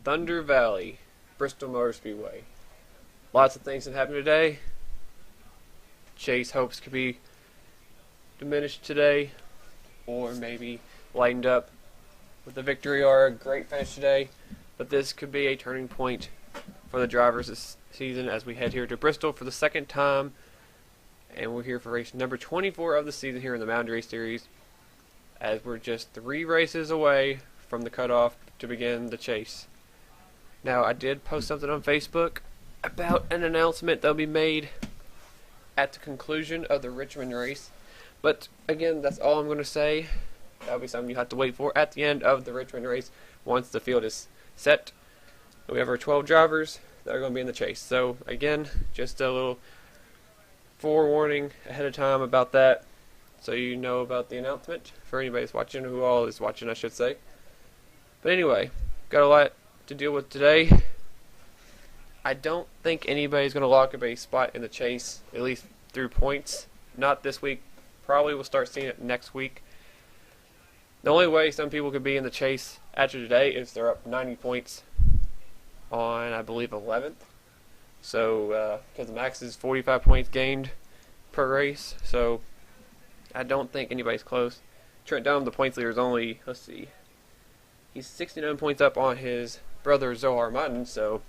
Thunder Valley, Bristol Motor Speedway. Lots of things that happened today. Chase hopes could be diminished today, or maybe lightened up with a victory or a great finish today. But this could be a turning point for the drivers this season as we head here to Bristol for the second time. And we're here for race number 24 of the season here in the Mountain Race Series, as we're just 3 races away from the cutoff to begin the chase. Now, I did post something on Facebook about an announcement that'll be made at the conclusion of the Richmond race. But again, that's all I'm going to say. That'll be something you have to wait for at the end of the Richmond race once the field is set. We have our 12 drivers that are going to be in the chase. So again, just a little forewarning ahead of time about that, so you know about the announcement for anybody that's watching, who all is watching I should say. But anyway, got a lot to deal with today. I don't think anybody's going to lock up a spot in the chase, at least through points. Not this week. Probably we'll start seeing it next week. The only way some people could be in the chase after today is they're up 90 points on, I believe, 11th. So, because the max is 45 points gained per race, so I don't think anybody's close. Trent Dunham, the points leader, is only, let's see, he's 69 points up on his brother Zohar Martin, so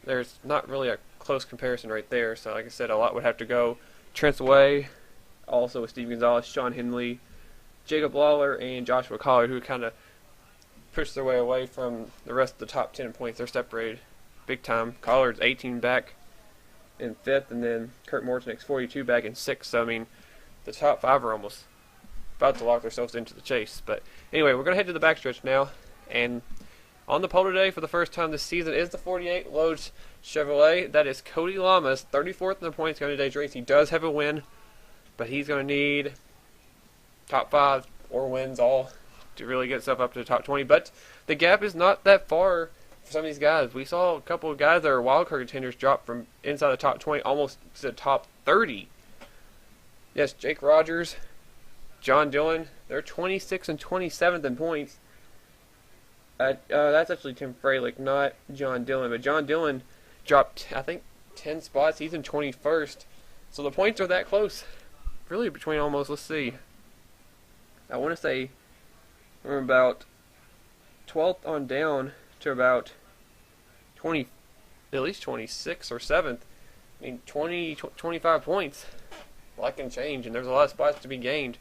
there's not really a close comparison right there. So, like I said, a lot would have to go Trent's way, also with Steve Gonzalez, Sean Henley, Jacob Lawler, and Joshua Collard, who kind of pushed their way away from the rest of the top 10 points. They're separated big time. Collard's 18 back in 5th, and then Kurt Mortonick's 42 back in 6th. So, I mean, the top 5 are almost about to lock themselves into the chase. But anyway, we're going to head to the backstretch now. And on the pole today for the first time this season is the 48 Lowe's Chevrolet. That is Cody Lamas, 34th in the points going to today's race. He does have a win, but he's going to need top 5 or wins all to really get himself up to the top 20. But the gap is not that far for some of these guys. We saw a couple of guys that are wildcard contenders drop from inside the top 20 almost to the top 30. Yes, Jake Rogers, John Dillon, they're 26th and 27th in points. That's actually Tim Freilich, not John Dillon. But John Dillon dropped, I think, 10 spots. He's in 21st. So the points are that close. Really between almost, let's see, I want to say from about 12th on down to about 20, at least 26 or 7th. I mean, 25 points. A lot can change, and there's a lot of spots to be gained.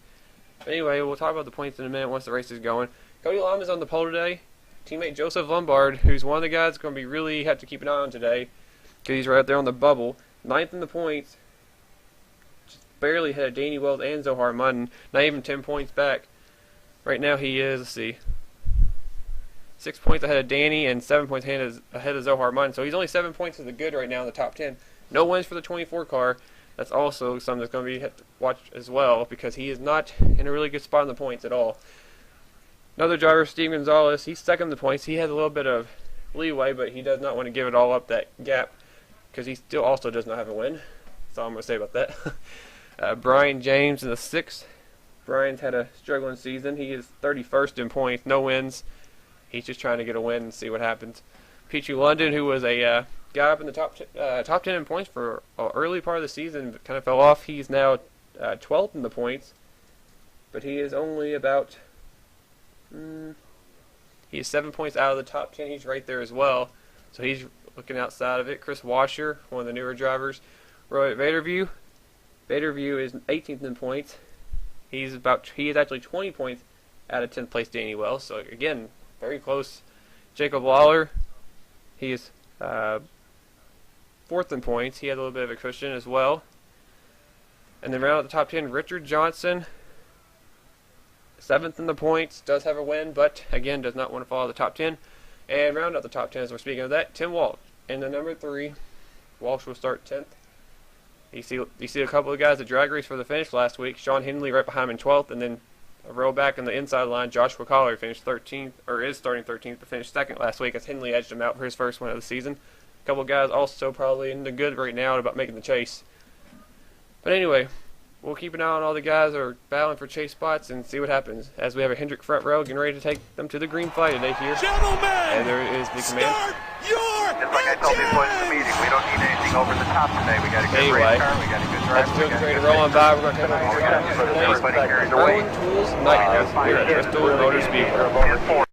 But anyway, we'll talk about the points in a minute once the race is going. Cody Lamas on the pole today. Teammate Joseph Lombard, who's one of the guys going to be really have to keep an eye on today, because he's right there on the bubble. 9th in the points. Just barely ahead of Danny Wells and Zohar Martin. Not even 10 points back. Right now he is, let's see, 6 points ahead of Danny and 7 points ahead of Zohar Martin. So he's only 7 points to the good right now in the top 10. No wins for the 24 car. That's also something that's going to be watched as well, because he is not in a really good spot in the points at all. Another driver, Steve Gonzalez, he's second in the points. He has a little bit of leeway, but he does not want to give it all up, that gap, because he still also does not have a win. That's all I'm going to say about that. Brian James in the 6th. Brian's had a struggling season. He is 31st in points, no wins. He's just trying to get a win and see what happens. Peachy London, who was a guy up in the top 10 in points for an early part of the season, but kind of fell off. He's now 12th in the points, but he is only about he is 7 points out of the top 10. He's right there as well, so he's looking outside of it. Chris Washer, one of the newer drivers. Roy Vaderview. Vaderview is 18th in points. He is actually 20 points out of 10th place Danny Wells. So again, very close. Jacob Lawler, he is 4th in points. He had a little bit of a cushion as well. And then round out the top 10, Richard Johnson, 7th in the points, does have a win, but again does not want to follow the top 10. And round out the top 10, as we're speaking of that, Tim Walsh in the number 3. Walsh will start 10th. You see a couple of guys that drag race for the finish last week. Sean Henley right behind him in 12th, and then a row back in the inside line, Joshua Collard finished 13th, or is starting 13th, but finished 2nd last week as Henley edged him out for his first win of the season. A couple of guys also probably in the good right now about making the chase. But anyway, we'll keep an eye on all the guys that are battling for chase spots and see what happens as we have a Hendrick front row getting ready to take them to the green flag today here. Gentlemen, and there is the command. start your Just like I told before the meeting, we don't need anything over the top today. We got a good Anyway, race car, we got a good that's driver. just ready to roll on by. We're going to take over the Irwin Tools Night here at Bristol Motor Speedway.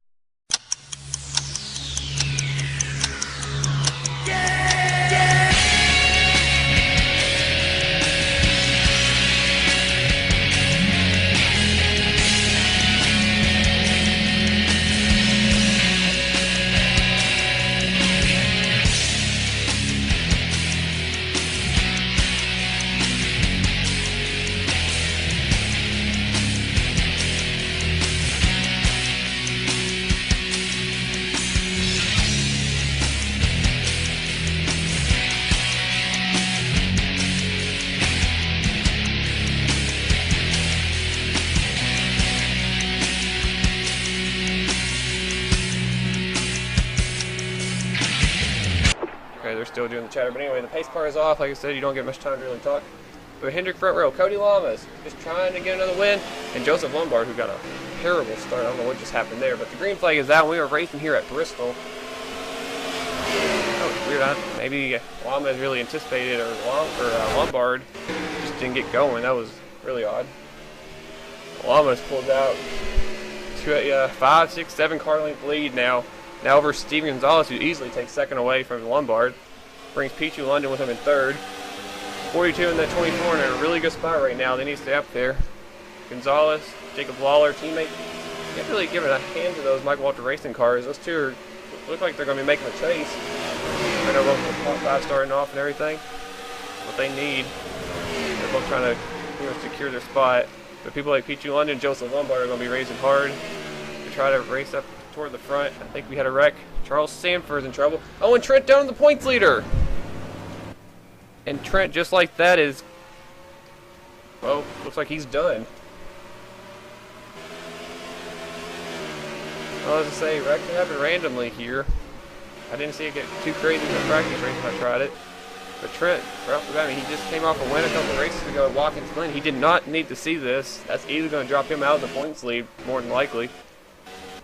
Okay, they're still doing the chatter, but anyway, the pace car is off. Like I said, you don't get much time to really talk. But Hendrick front row, Cody Lamas just trying to get another win, and Joseph Lombard, who got a terrible start. I don't know what just happened there, but the green flag is out. We are racing here at Bristol. That was weird. Maybe Lamas really anticipated, or Lombard just didn't get going. That was really odd. Lamas pulled out to a 5, 6, 7 car length lead now. Now over Steven Gonzalez, who easily takes second away from Lombard. Brings Pichu London with him in third. 42 and the 24 in a really good spot right now. They need to stay up there. Gonzalez, Jacob Lawler, teammate. You can't really give a hand to those Mike Walter Racing cars. Those two look like they're going to be making a chase. I know both the top 5 starting off and everything. What they need. They're both trying to secure their spot. But people like Pichu London and Joseph Lombard are going to be racing hard to try to race up toward the front. I think we had a wreck. Charles Sanford's in trouble. Oh, and Trent down the points leader. And Trent, just like that, is, well, looks like he's done. Well, as I say, wrecks happen randomly here. I didn't see it get too crazy in the practice race when I tried it. But Trent, right off the bat, he just came off a win a couple races ago at Watkins Glen. He did not need to see this. That's either going to drop him out of the points lead, more than likely.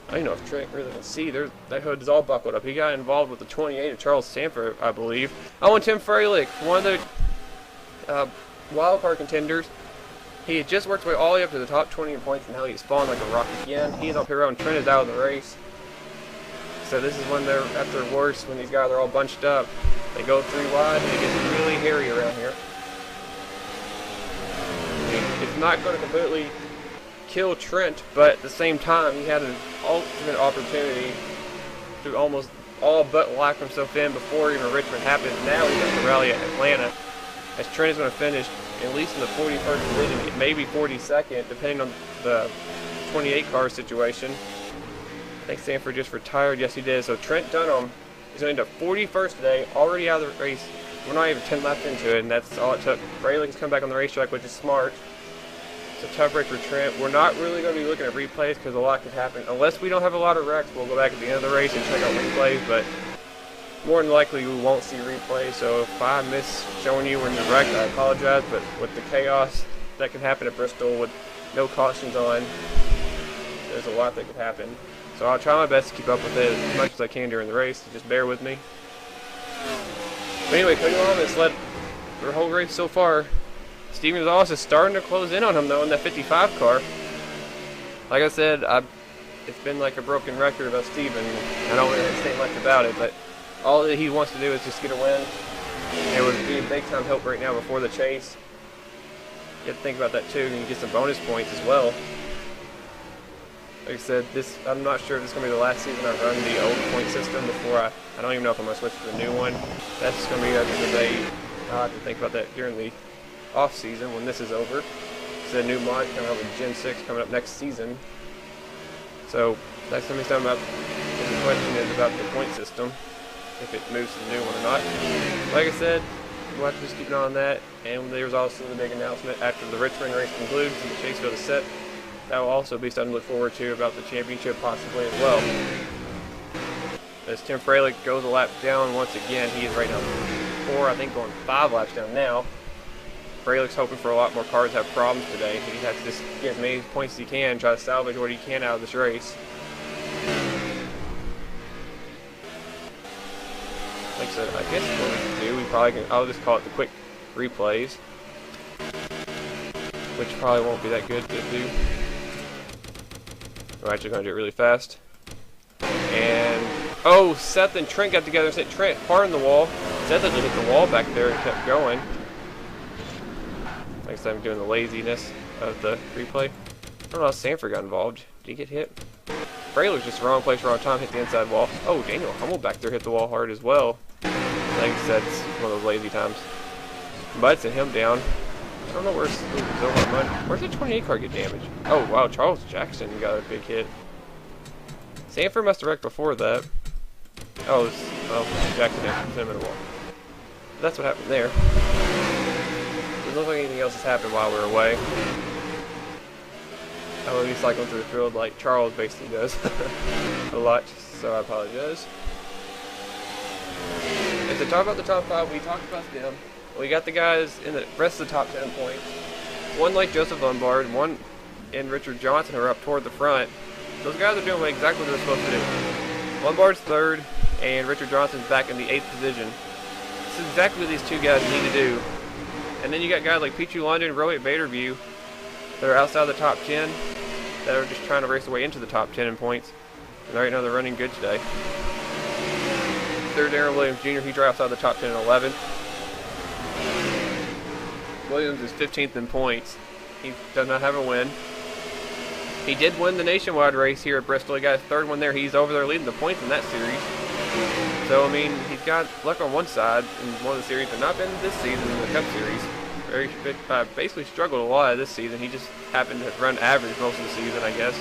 I don't know if Trent really can see. That hood is all buckled up. He got involved with the 28 of Charles Sanford, I believe. Oh, and Tim Freilich, one of the wild card contenders. He had just worked his way all the way up to the top 20 in points, and now he's fallen like a rock again. He's up here, and Trent is out of the race. So this is when they're at their worst, when these guys are all bunched up. They go 3 wide, and it gets really hairy around here. It's not going to completely kill Trent, but at the same time, he had an ultimate opportunity to almost all but lock himself in before even Richmond happened. Now he has to rally at Atlanta, as Trent is going to finish at least in the 41st position, maybe 42nd, depending on the 28 car situation. I think Sanford just retired. Yes, he did. So Trent Dunham is going to end up 41st today, already out of the race. We're not even 10 laps into it, and that's all it took. Freilich has come back on the racetrack, which is smart. It's a tough break for Trent. We're not really going to be looking at replays because a lot could happen. Unless we don't have a lot of wrecks, we'll go back at the end of the race and check out replays, but more than likely we won't see replays. So if I miss showing you when you're wrecked, I apologize, but with the chaos that can happen at Bristol with no cautions on, there's a lot that could happen. So I'll try my best to keep up with it as much as I can during the race. So just bear with me. But anyway, Cody Lamas led their whole race so far. Steven Gonzalez is starting to close in on him, though, in that 55 car. Like I said, it's been like a broken record about Steven. I don't really say much about it, but all that he wants to do is just get a win. It would be a big-time help right now before the chase. You have to think about that, too, and you get some bonus points as well. Like I said, I'm not sure if this is going to be the last season I run the old point system before I don't even know if I'm going to switch to the new one. That's going to be at the end of the day. I'll have to think about that during the off season when this is over. It's a new mod coming up with Gen 6 coming up next season. So that's going to be something about, the question is about the point system, if it moves to the new one or not. Like I said, we'll have to just keep an eye on that. And there's also the big announcement after the Richmond race concludes and the Chaseville is set. That will also be something to look forward to about the championship possibly as well. As Tim Freilich goes a lap down once again, he is right now 4, I think going 5 laps down now. Fralick's hoping for a lot more cars that have problems today. He has to just get as many points as he can, try to salvage what he can out of this race. Like I said, I guess what we can do, we probably can, I'll just call it the quick replays, which probably won't be that good to do. We're actually going to do it really fast. And, oh, Seth and Trent got together and said, Trent, hard in the wall. Seth had to hit the wall back there and kept going. Like I said, I'm doing the laziness of the replay. I don't know how Sanford got involved. Did he get hit? Fraley was just wrong place, wrong time, hit the inside wall. Oh, Daniel Hummel back there hit the wall hard as well. Like I said, it's one of those lazy times. But sent him down. I don't know where's where's the 28 car get damaged? Oh wow, Charles Jackson got a big hit. Sanford must have wrecked before that. Oh, Jackson hit him in the wall. That's what happened there. Doesn't look like anything else has happened while we were away. I will be cycling through the field like Charles basically does a lot, so I apologize. And to talk about the top 5, we talked about them. We got the guys in the rest of the top 10 points. One like Joseph Lombard, one and Richard Johnson are up toward the front. Those guys are doing exactly what they're supposed to do. Lombard's 3rd, and Richard Johnson's back in the 8th position. This is exactly what these two guys need to do. And then you got guys like Pichu London and Rohit Baderview that are outside the top 10 that are just trying to race their way into the top 10 in points. And right now they're running good today. 3rd, Darren Williams Jr., he's right outside the top 10 in 11th. Williams is 15th in points. He does not have a win. He did win the nationwide race here at Bristol. He got his 3rd one there. He's over there leading the points in that series. So, I mean, he's got luck on one side in one of the series, but not been this season in the Cup Series. Basically struggled a lot this season. He just happened to run average most of the season, I guess.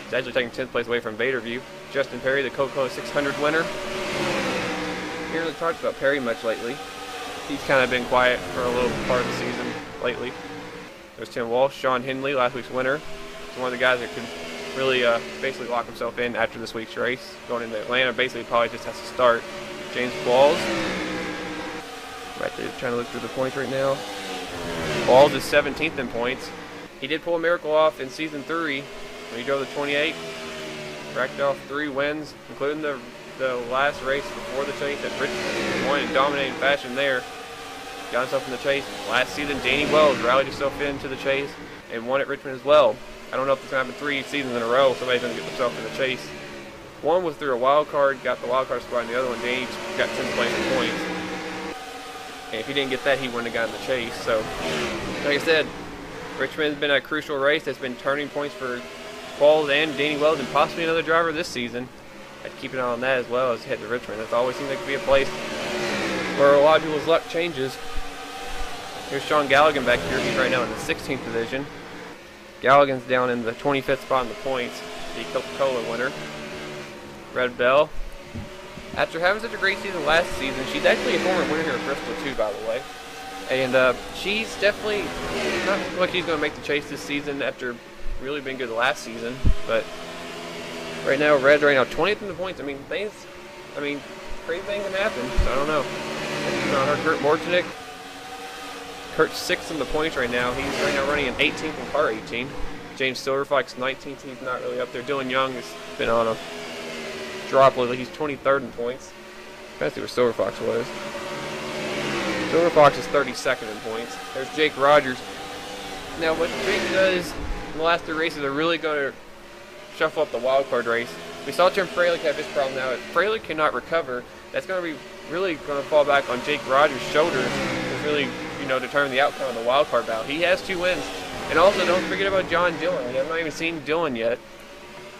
He's actually taking 10th place away from Baderview. Justin Perry, the Coca-Cola 600 winner. Haven't really talked about Perry much lately. He's kind of been quiet for a little part of the season lately. There's Tim Walsh, Sean Henley, last week's winner. He's one of the guys that could really basically lock himself in after this week's race. Going into Atlanta, basically probably just has to start. James Walls, right there, trying to look through the points right now. Walls is 17th in points. He did pull a miracle off in season 3 when he drove the 28. Racked off 3 wins, including the last race before the chase at Richmond. Won in dominating fashion there. Got himself in the chase. Last season, Danny Wells rallied himself into the chase and won at Richmond as well. I don't know if it's going to happen 3 seasons in a row. Somebody's going to get themselves in the chase. One was through a wild card, got the wild card squad, and the other one, Danny got 10th place in points. And if he didn't get that, he wouldn't have gotten the chase. So, like I said, Richmond's been a crucial race that's been turning points for Walls and Danny Wells and possibly another driver this season. I'd keep an eye on that as well as head to Richmond. It always seems like to be a place where a lot of people's luck changes. Here's Sean Galligan back here. He's right now in the 16th position. Galligan's down in the 25th spot in the points, the Coca-Cola winner. Red Bell. After having such a great season last season, she's actually a former winner here at Bristol too, by the way. And she's definitely not looking like she's going to make the chase this season after really being good last season. But right now, Red's right now 20th in the points. I mean, crazy things can happen. So I don't know. Her Kurt Mortonic. Kurt's 6th in the points right now. He's right now running an 18th in car 18. James Silverfox 19th. He's not really up there. Dylan Young has been on a drop lately. He's 23rd in points. Let's see where Silverfox was. Silverfox is 32nd in points. There's Jake Rogers. Now, what Jake does in the last 3 races are really going to shuffle up the wild card race. We saw Tim Fralick have his problem now. If Fralick cannot recover, that's going to be really going to fall back on Jake Rogers' shoulders to really, determine the outcome of the wild card battle. He has 2 wins. And also, don't forget about John Dillon. We have not even seen Dillon yet.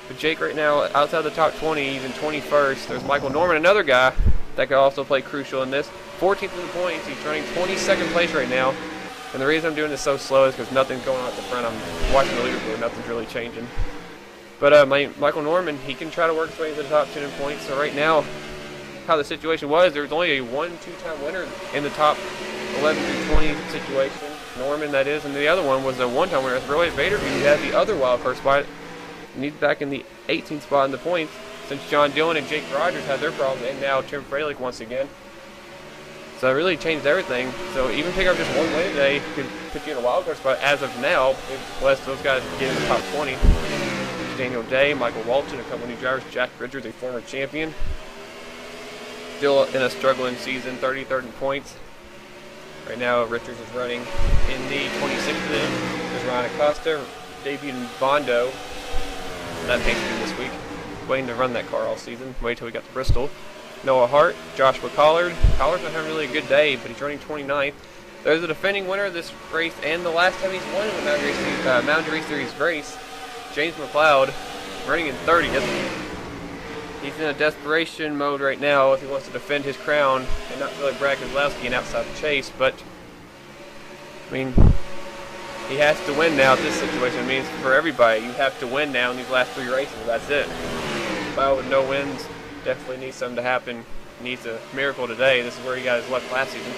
But Jake right now, outside the top 20, he's in 21st. There's Michael Norman, another guy that could also play crucial in this. 14th in the points. He's running 22nd place right now. And the reason I'm doing this so slow is because nothing's going on at the front. I'm watching the leaderboard. Nothing's really changing. But Michael Norman, he can try to work his way into the top 10 in points. So right now, how the situation was, there was only a 1-2-time winner in the top 11 through 20 situation. Norman, that is. And the other one was a 1-time winner. That's Rohit Baderview. He had the other wild card spot. And he's back in the 18th spot in the points since John Dillon and Jake Rogers had their problem. And now Tim Fralick once again. So it really changed everything. So even picking up just one win today could put you in a wild card spot as of now, unless those guys get in the top 20. Daniel Day, Michael Walton, a couple new drivers, Jack Richards, a former champion. Still in a struggling season, 33rd in points. Right now, Richards is running in the 26th inning. There's Ryan Acosta, debuted in Bondo. That paints him this week. Waiting to run that car all season. Wait till we got to Bristol. Noah Hart, Joshua Collard. Collard's not having really a good day, but he's running 29th. There's the defending winner of this race and the last time he's won in the Mountain Race Series race, James McLeod, running in 30th. He's in a desperation mode right now if he wants to defend his crown and not feel like Brad Keselowski and outside the chase, but I mean, he has to win now. This situation means for everybody, you have to win now in these last 3 races. That's it. Well, with no wins, definitely needs something to happen. Needs a miracle today. This is where he got his luck last season.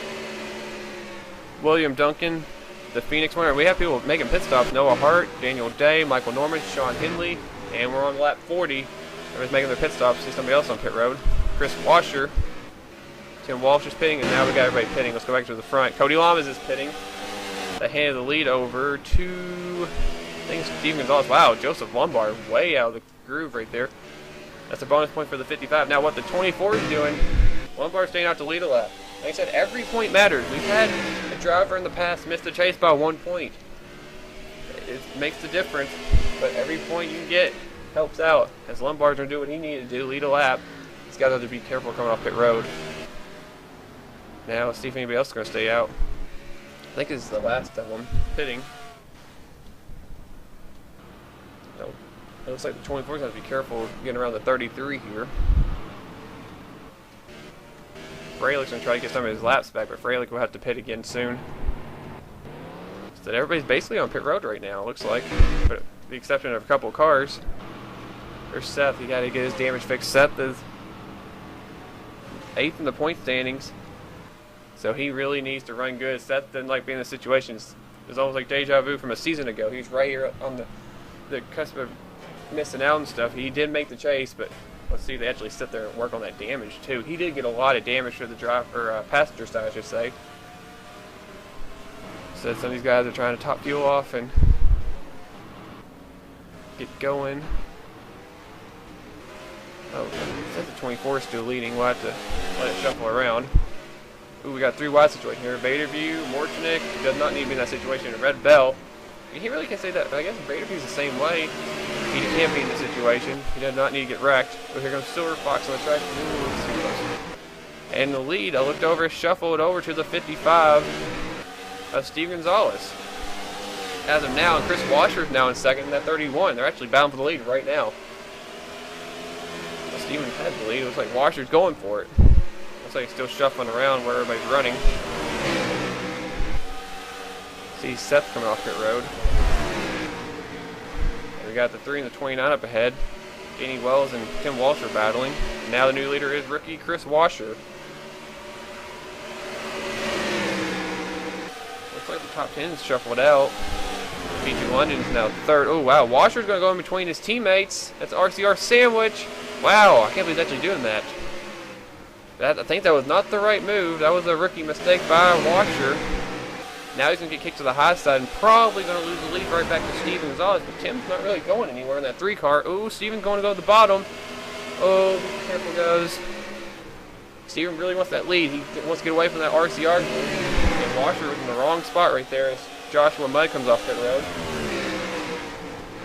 William Duncan, the Phoenix winner. We have people making pit stops. Noah Hart, Daniel Day, Michael Norman, Sean Henley, and we're on lap 40. Everybody's making their pit stops. See somebody else on pit road. Chris Washer. Tim Walsh is pitting, and now we got everybody pitting. Let's go back to the front. Cody Lamas is pitting. They handed the lead over to, I think, Steven Gonzalez. Wow, Joseph Lombard way out of the groove right there. That's a bonus point for the 55. Now what the 24 is doing, Lombard's staying out to lead a lap. Like I said, every point matters. We've had a driver in the past miss the chase by 1 point. It makes the difference, but every point you get helps out. As Lombard's going to do what he needed to do, lead a lap. He's got to be careful coming off pit road. Now let's see if anybody else is going to stay out. I think this is the last of them pitting. No. It looks like the 24's have to be careful getting around the 33 here. Freilic's going to try to get some of his laps back, but Freilich will have to pit again soon. So everybody's basically on pit road right now, it looks like. But with the exception of a couple of cars. There's Seth. He got to get his damage fixed. Seth is 8th in the point standings. So he really needs to run good. Seth didn't like being in the situations. It's almost like deja vu from a season ago. He's right here on the cusp of missing out and stuff. He did make the chase, but let's see, they actually sit there and work on that damage too. He did get a lot of damage to the passenger side, I should say. So some of these guys are trying to top fuel off and get going. Oh, it says the 24 is still leading. We'll have to let it shuffle around. Ooh, we got 3 wide situation here. Vaderview, Morchnik does not need to be in that situation. Red Bell. He really can't say that, but I guess Vaderview's the same way. He can't be in this situation. He does not need to get wrecked. But here comes Silver Fox on the track. And the lead, I looked over, shuffled over to the 55 of Steve Gonzalez. As of now, and Chris Washer's now in second, and that 31. They're actually bound for the lead right now. Well, Steven has the lead. It looks like Washer's going for it. Looks like he's still shuffling around where everybody's running. See Seth coming off pit road. And we got the 3 and the 29 up ahead. Danny Wells and Tim Walsh are battling. And now the new leader is rookie Chris Washer. Looks like the top 10 is shuffled out. P2 London's now 3rd. Oh wow, Washer's going to go in between his teammates. That's RCR Sandwich. Wow, I can't believe he's actually doing that. I think that was not the right move. That was a rookie mistake by Washer. Now he's going to get kicked to the high side and probably going to lose the lead right back to Steven Gonzalez. But Tim's not really going anywhere in that 3 car. Oh, Steven's going to go to the bottom. Oh, be careful, guys. Steven really wants that lead. He wants to get away from that RCR group. And Washer was in the wrong spot right there as Joshua Mudd comes off pit road.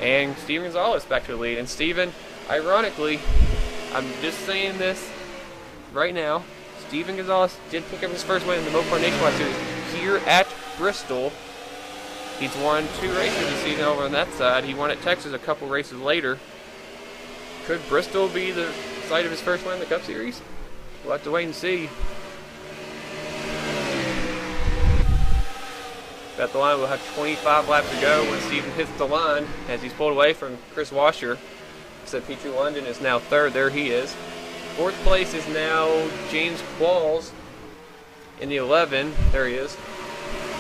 And Steven Gonzalez back to the lead. And Steven, ironically, I'm just saying this right now, Steven Gonzalez did pick up his first win in the Mopar Nationwide Series here at Bristol. He's won 2 races this season over on that side. He won at Texas a couple races later. Could Bristol be the site of his first win in the Cup Series? We'll have to wait and see. At the line, we'll have 25 laps to go when Steven hits the line as he's pulled away from Chris Washer. So P2 London is now 3rd. There he is. 4th place is now James Qualls in the 11. There he is.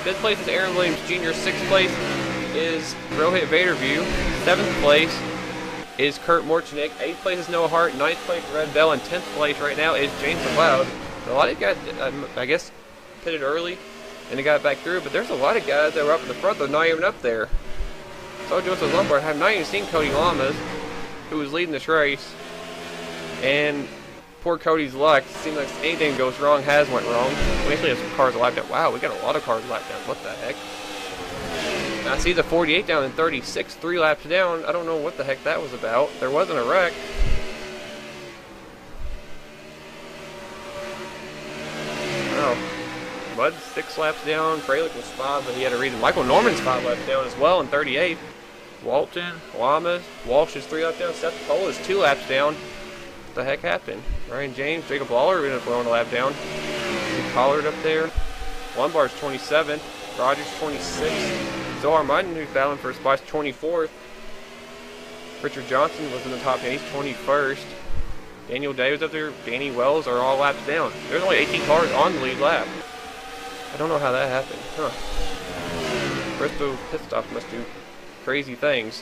5th place is Aaron Williams Jr. 6th place is Rohit Vaderview. 7th place is Kurt Morchnik. 8th place is Noah Hart. 9th place Red Bell. And 10th place right now is James McLeod. A lot of you guys, I guess, pitted early, and they got back through. But there's a lot of guys that were up in the front that are not even up there. So Joseph Lombard, I have not even seen Cody Lamas, who was leading this race. And poor Cody's luck. It seems like anything goes wrong has went wrong. We actually have some cars lapped down. Wow, we got a lot of cars lapped down. What the heck? And I see the 48 down and 36, 3 laps down. I don't know what the heck that was about. There wasn't a wreck. Oh. Bud's 6 laps down. Fralick was 5, but he had a reason. Michael Norman's 5 laps down as well in 38. Walton, Lamas, Walsh is 3 laps down. Seth Cole is 2 laps down. What the heck happened? Ryan James, Jacob Lawler ended up blowing a lap down. Collard up there. Lombard's 27th. Rogers 26th. Zohar Martin, who's battling for a spot, 24th. Richard Johnson was in the top 10. He's 21st. Daniel Day was up there. Danny Wells are all laps down. There's only 18 cars on the lead lap. I don't know how that happened. Huh. Bristol pit stops must do crazy things.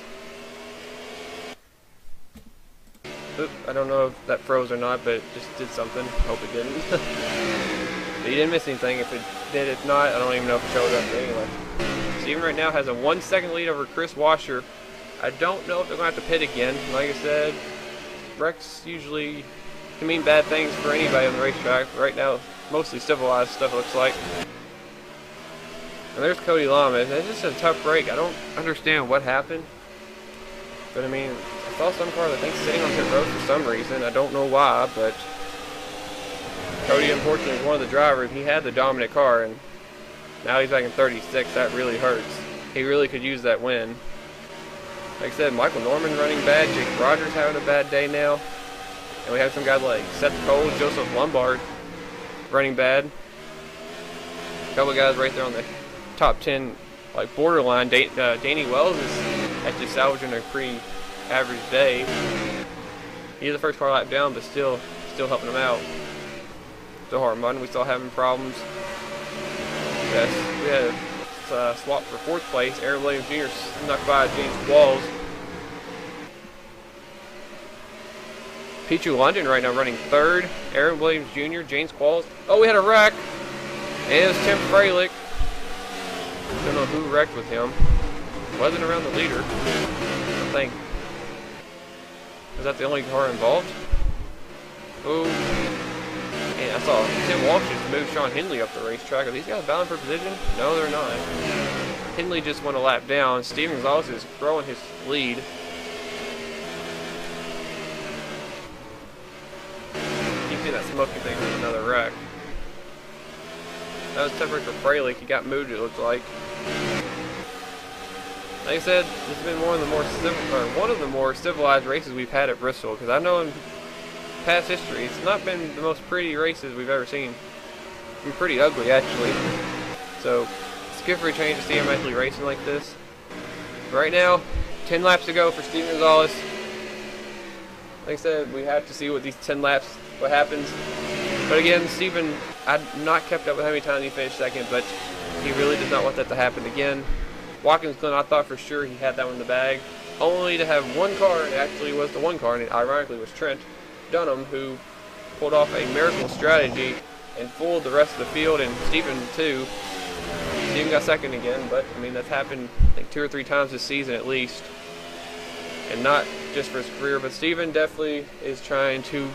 Oop, I don't know if that froze or not, but it just did something. Hope it didn't. But he didn't miss anything. If it did, if not, I don't even know if it showed up anyway. Steven right now has a 1-second lead over Chris Washer. I don't know if they're going to have to pit again. Like I said, wrecks usually can mean bad things for anybody on the racetrack. Right now, mostly civilized stuff, it looks like. And there's Cody Lamas. It's just a tough break. I don't understand what happened. But I mean, I saw some cars I think sitting on pit road for some reason. I don't know why, but Cody unfortunately is one of the drivers. He had the dominant car, and now he's back in 36. That really hurts. He really could use that win. Like I said, Michael Norman running bad. Jake Rogers having a bad day now. And we have some guys like Seth Cole, Joseph Lombard running bad. A couple of guys right there on the top 10, like borderline. Danny Wells is actually salvaging a pretty average day. He's the first car lap down, but still helping him out. Zohar Martin, we still having problems. Yes, we had a swap for 4th place. Aaron Williams Jr. snuck by James Qualls. Pichu London right now running 3rd. Aaron Williams Jr., James Qualls. Oh, we had a wreck. And it was Tim Fralick. Don't know who wrecked with him. Wasn't around the leader, I think. Was that the only car involved? Oh. And I saw Tim Walsh just move Sean Henley up the racetrack. Are these guys battling for position? No, they're not. Henley just went a lap down. Steven Gonzalez is growing his lead. You see that smoky thing with another wreck. That was temporary for Fralick. He got moved, it looks like. Like I said, this has been one of the more civilized races we've had at Bristol. Because I know in past history, it's not been the most pretty races we've ever seen. It's been pretty ugly, actually. So, it's good for a change to see him actually racing like this. But right now, 10 laps to go for Steven Gonzalez. Like I said, we have to see what these 10 laps, what happens. But again, Steven, I've not kept up with how many times he finished second, but he really does not want that to happen again. Watkins Glen, I thought for sure he had that one in the bag. Only to have one car, and it actually was the one car, and it ironically was Trent Dunham, who pulled off a miracle strategy and fooled the rest of the field, and Steven too. Steven got second again, but I mean, that's happened I think 2 or 3 times this season at least. And not just for his career, but Steven definitely is trying to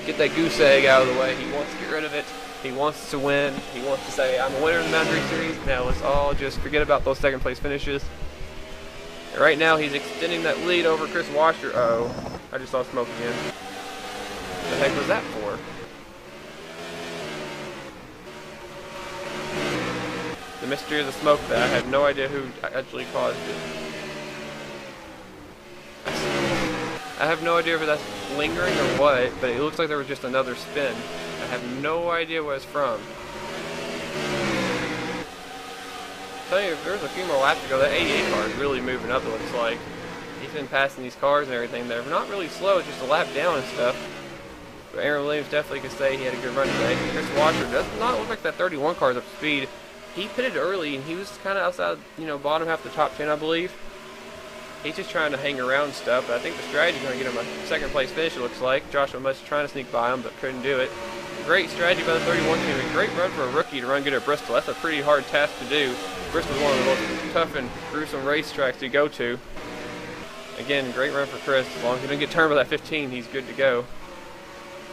get that goose egg out of the way. He wants to get rid of it. He wants to win. He wants to say, I'm a winner in the Mountain Race Series. Now let's all just forget about those second place finishes. And right now he's extending that lead over Chris Washer. Uh oh, I just saw smoke again. What the heck was that for? The mystery of the smoke there. I have no idea who actually caused it. I have no idea if that's lingering or what, but it looks like there was just another spin. I have no idea what it's from. I'll tell you, if there's a few more laps to go, that 88 car is really moving up, it looks like. He's been passing these cars and everything. They're not really slow, it's just a lap down and stuff. But Aaron Williams definitely could say he had a good run today. Chris Washer does not look like that 31 car is up to speed. He pitted early and he was kind of outside, bottom half of the top 10, I believe. He's just trying to hang around stuff, but I think the strategy is going to get him a second place finish, it looks like. Joshua Much trying to sneak by him, but couldn't do it. great strategy by the 31 team. A great run for a rookie to run good at Bristol. That's a pretty hard task to do. Bristol's one of the most tough and gruesome racetracks to go to. Again, great run for Chris. As long as he doesn't get turned by that 15, he's good to go.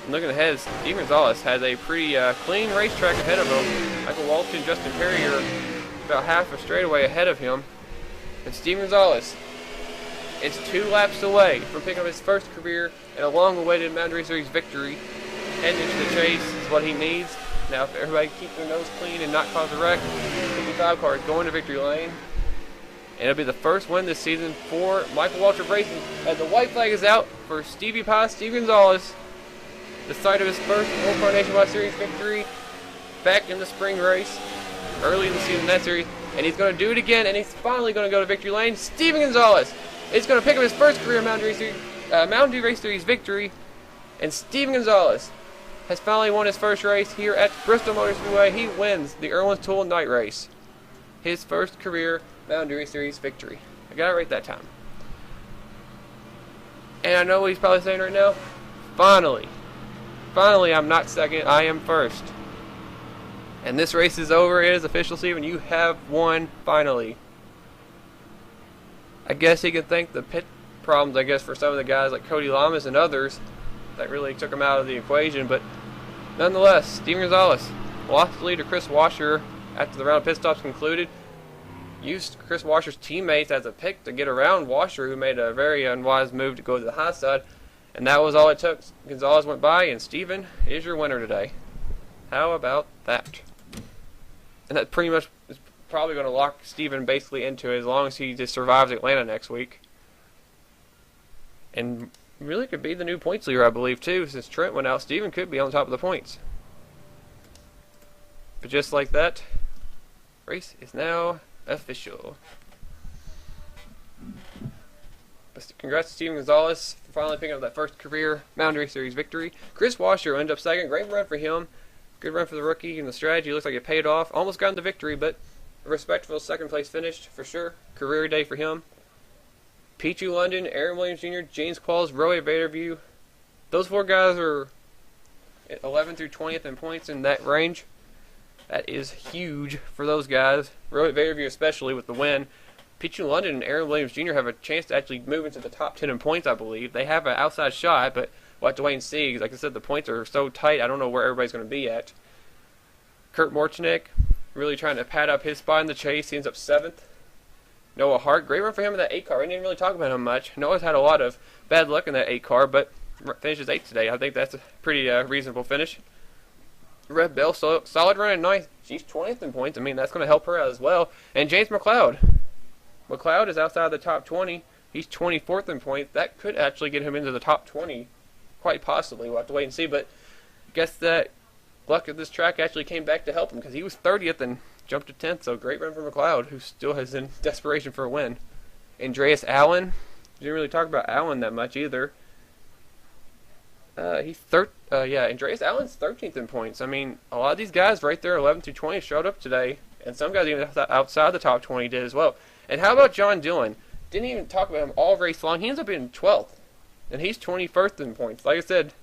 And looking ahead, Steve Gonzalez has a pretty clean racetrack ahead of him. Michael Walsh and Justin Perry are about half a straightaway ahead of him. And Steve Gonzalez is 2 laps away from picking up his first career and a long-awaited Mountain Race Series victory. Heading into the chase is what he needs. Now, if everybody keeps their nose clean and not cause a wreck, 55 car is going to victory lane. And it'll be the first win this season for Michael Walsh Racing as the white flag is out for Stevie Pie, Steve Gonzalez. The site of his first All-Car Nationwide Series victory back in the spring race, early in the season in that series. And he's going to do it again, and he's finally going to go to victory lane. Steven Gonzalez is going to pick up his first career Mountain Dew Race Series victory. And Steven Gonzalez has finally won his first race here at Bristol Motor Speedway. He wins the Irwin's Tool Night Race. His first career Mountain Dew Race Series victory. I got it right that time. And I know what he's probably saying right now. Finally. Finally, I'm not second, I am first. And this race is over. It is official, Steven. You have won, finally. I guess he can thank the pit problems, I guess, for some of the guys like Cody Lamas and others that really took him out of the equation. But nonetheless, Steven Gonzalez lost the lead to Chris Washer after the round of pit stops concluded. Used Chris Washer's teammates as a pick to get around Washer, who made a very unwise move to go to the high side. And that was all it took. Gonzalez went by, and Steven is your winner today. How about that? And that pretty much is probably going to lock Steven basically into it as long as he just survives Atlanta next week. And really could be the new points leader, I believe, too. Since Trent went out, Steven could be on top of the points. But just like that, race is now official. But congrats to Steven Gonzalez for finally picking up that first career Mountain Race Series victory. Chris Washer ended up second. Great run for him. Good run for the rookie, and the strategy looks like it paid off. Almost got the victory, but a respectable second place finish for sure. Career day for him. Pichu London, Aaron Williams Jr., James Qualls, Roy Vaderview. Those 4 guys are 11th through 20th in points in that range. That is huge for those guys. Roy Vaderview especially with the win. Pichu London and Aaron Williams Jr. have a chance to actually move into the top 10 in points, I believe. They have an outside shot, but we'll have to wait and see. 'Cause like I said, the points are so tight, I don't know where everybody's going to be at. Kurt Morchnik really trying to pad up his spot in the chase. He ends up 7th. Noah Hart, great run for him in that 8 car. We didn't really talk about him much. Noah's had a lot of bad luck in that 8 car, but finishes 8th today. I think that's a pretty reasonable finish. Red Bell, solid run at 9th. She's 20th in points. I mean, that's going to help her out as well. And James McLeod. McLeod is outside the top 20. He's 24th in points. That could actually get him into the top 20. Quite possibly. We'll have to wait and see. But I guess that luck of this track actually came back to help him because he was 30th and jumped to 10th. So great run for McLeod, who still is in desperation for a win. Andreas Allen. Didn't really talk about Allen that much either. Andreas Allen's 13th in points. I mean, a lot of these guys right there, 11 through 20, showed up today. And some guys even outside the top 20 did as well. And how about John Dillon? Didn't even talk about him all race long. He ends up being 12th. And he's 21st in points. Like I said,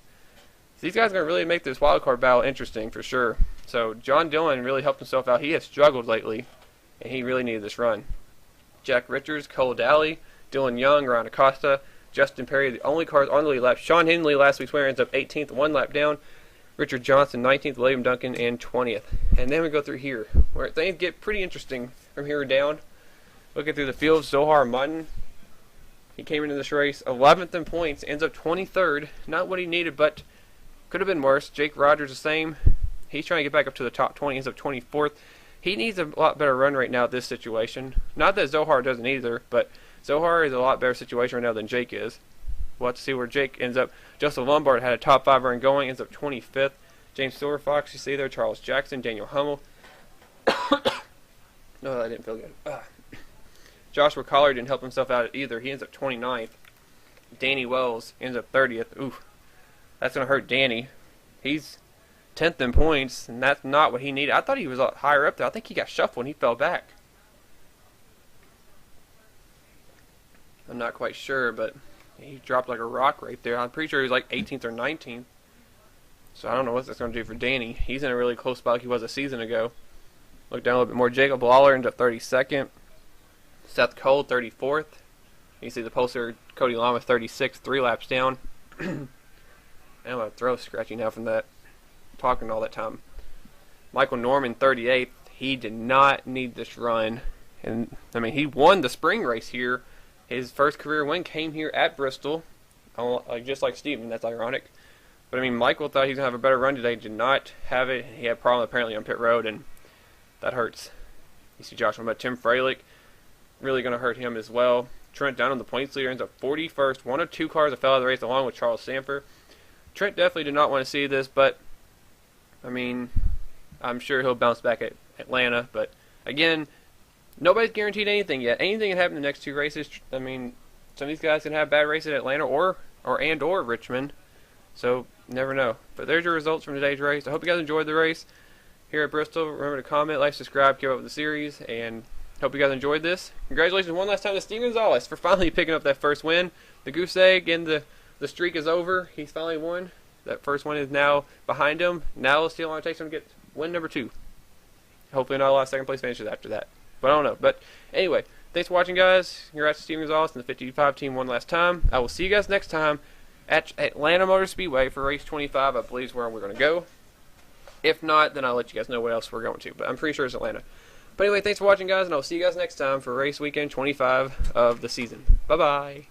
these guys are going to really make this wildcard battle interesting for sure. So John Dillon really helped himself out. He has struggled lately. And he really needed this run. Jack Richards, Cole Daly, Dylan Young, Ron Acosta, Justin Perry, the only cars on the lead lap. Sean Henley, last week's winner, ends up 18th, 1 lap down. Richard Johnson, 19th, William Duncan, and 20th. And then we go through here, where things get pretty interesting from here down. Looking through the field, Zohar Mutton, he came into this race 11th in points, ends up 23rd. Not what he needed, but could have been worse. Jake Rogers, the same. He's trying to get back up to the top 20, ends up 24th. He needs a lot better run right now at this situation. Not that Zohar doesn't either, but Zohar is a lot better situation right now than Jake is. We'll have to see where Jake ends up. Joseph Lombard had a top 5 run going, ends up 25th. James Silverfox, you see there, Charles Jackson, Daniel Hummel. No, that didn't feel good. Joshua Collard didn't help himself out either. He ends up 29th. Danny Wells ends up 30th. Ooh, that's going to hurt Danny. He's 10th in points, and that's not what he needed. I thought he was a lot higher up there. I think he got shuffled when he fell back. I'm not quite sure, but he dropped like a rock right there. I'm pretty sure he was like 18th or 19th. So I don't know what that's going to do for Danny. He's in a really close spot like he was a season ago. Look down a little bit more. Jacob Lawler into 32nd. Seth Cole 34th. You see the poster Cody Lama 36th, 3 laps down. And my throat's scratchy now from that talking all that time. Michael Norman 38th. He did not need this run. And I mean, he won the spring race here. His first career win came here at Bristol. Just like Steven, that's ironic. But I mean, Michael thought he was going to have a better run today. Did not have it. He had a problem apparently on pit road, and that hurts. You see Joshua, but Tim Freilich, really going to hurt him as well. Trent down on the points leader, ends up 41st. One of 2 cars that fell out of the race along with Charles Sanford. Trent definitely did not want to see this, but I mean, I'm sure he'll bounce back at Atlanta. But again, nobody's guaranteed anything yet. Anything can happen in the next 2 races. I mean, some of these guys can have bad races at Atlanta or Richmond. So, never know. But there's your results from today's race. I hope you guys enjoyed the race here at Bristol. Remember to comment, like, subscribe, keep up with the series, and hope you guys enjoyed this. Congratulations one last time to Steve Gonzalez for finally picking up that first win. The goose egg and the streak is over. He's finally won. That first one is now behind him. Now let's see how long it takes him to get win number 2. Hopefully not a lot of second place finishes after that. But I don't know. But anyway, thanks for watching, guys. Congrats to Steve Gonzalez and the 55 team one last time. I will see you guys next time at Atlanta Motor Speedway for race 25, I believe is where we're going to go. If not, then I'll let you guys know what else we're going to. But I'm pretty sure it's Atlanta. But anyway, thanks for watching, guys, and I'll see you guys next time for race weekend 25 of the season. Bye-bye.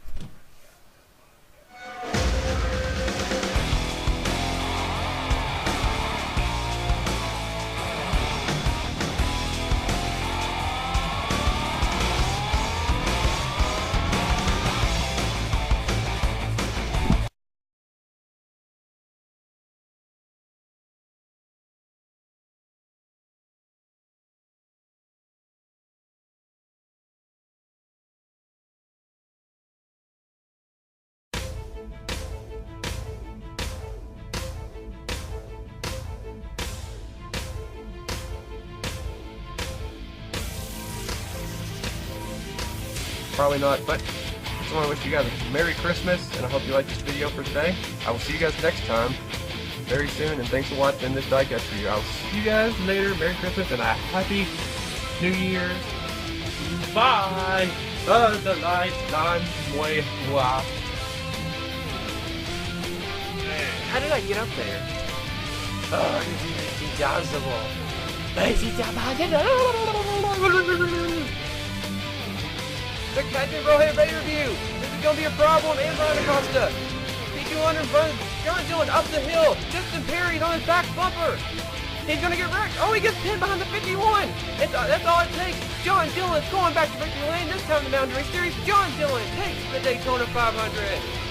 Probably not, but I just want to wish you guys a Merry Christmas, and I hope you liked this video for today. I will see you guys next time very soon, and thanks for watching this diecast review. I will see you guys later. Merry Christmas and a Happy New Year's. Bye! The lifetime way. Wow. How did I get up there? Oh, it's impossible. The Captain Rohit Ray review. This is going to be a problem. And Brian Acosta. P200 runs John Dillon up the hill. Justin Perry's on his back bumper. He's going to get wrecked. Oh, he gets pinned behind the 51. That's all it takes. John Dillon's going back to victory lane. This time the Mountain Race Series. John Dillon takes the Daytona 500.